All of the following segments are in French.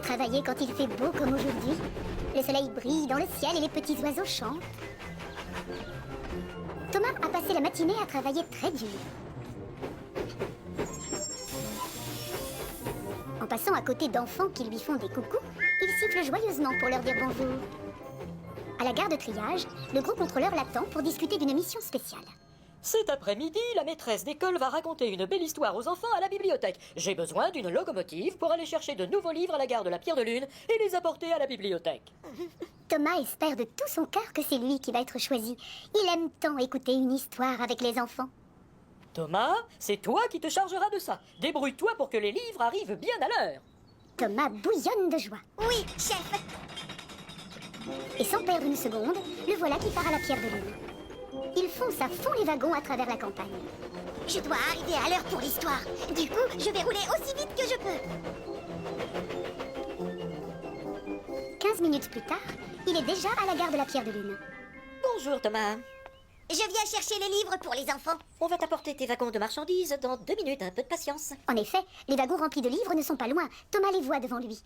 travailler quand il fait beau comme aujourd'hui. Le soleil brille dans le ciel et les petits oiseaux chantent. Thomas a passé la matinée à travailler très dur. En passant à côté d'enfants qui lui font des coucous, il siffle joyeusement pour leur dire bonjour. À la gare de triage, le gros contrôleur l'attend pour discuter d'une mission spéciale. Cet après-midi, la maîtresse d'école va raconter une belle histoire aux enfants à la bibliothèque. J'ai besoin d'une locomotive pour aller chercher de nouveaux livres à la gare de la Pierre de Lune et les apporter à la bibliothèque. Thomas espère de tout son cœur que c'est lui qui va être choisi. Il aime tant écouter une histoire avec les enfants. Thomas, c'est toi qui te chargeras de ça. Débrouille-toi pour que les livres arrivent bien à l'heure. Thomas bouillonne de joie. Oui, chef. Et sans perdre une seconde, le voilà qui part à la Pierre de Lune. Il fonce à fond les wagons à travers la campagne. Je dois arriver à l'heure pour l'histoire. Du coup, je vais rouler aussi vite que je peux. 15 minutes plus tard, il est déjà à la gare de la Pierre de Lune. Bonjour Thomas. Je viens chercher les livres pour les enfants. On va t'apporter tes wagons de marchandises dans 2 minutes, un peu de patience. En effet, les wagons remplis de livres ne sont pas loin. Thomas les voit devant lui.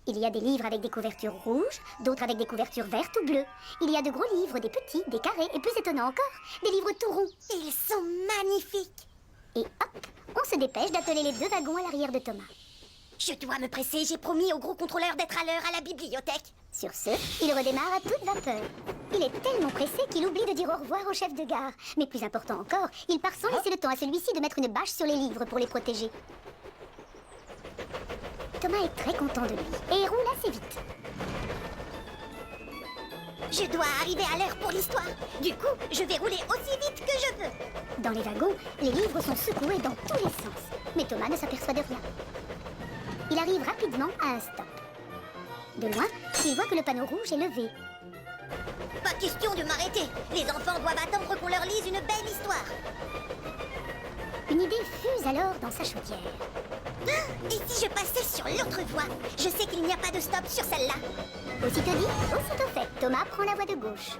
Il y a des livres avec des couvertures rouges, d'autres avec des couvertures vertes ou bleues. Il y a de gros livres, des petits, des carrés et plus étonnant encore, des livres tout ronds. Ils sont magnifiques. Et hop, on se dépêche d'atteler les 2 wagons à l'arrière de Thomas. Je dois me presser, j'ai promis au gros contrôleur d'être à l'heure à la bibliothèque. Sur ce, il redémarre à toute vapeur. Il est tellement pressé qu'il oublie de dire au revoir au chef de gare. Mais plus important encore, il part sans laisser le temps à celui-ci de mettre une bâche sur les livres pour les protéger. Thomas est très content de lui et roule assez vite. Je dois arriver à l'heure pour l'histoire. Du coup, je vais rouler aussi vite que je peux. Dans les wagons, les livres sont secoués dans tous les sens. Mais Thomas ne s'aperçoit de rien. Il arrive rapidement à un stop. De loin, il voit que le panneau rouge est levé. Pas question de m'arrêter. Les enfants doivent attendre qu'on leur lise une belle histoire. Une idée fuse alors dans sa chaudière. Et si je passais sur l'autre voie? Je sais qu'il n'y a pas de stop sur celle-là. Aussitôt dit, aussitôt fait, Thomas prend la voie de gauche.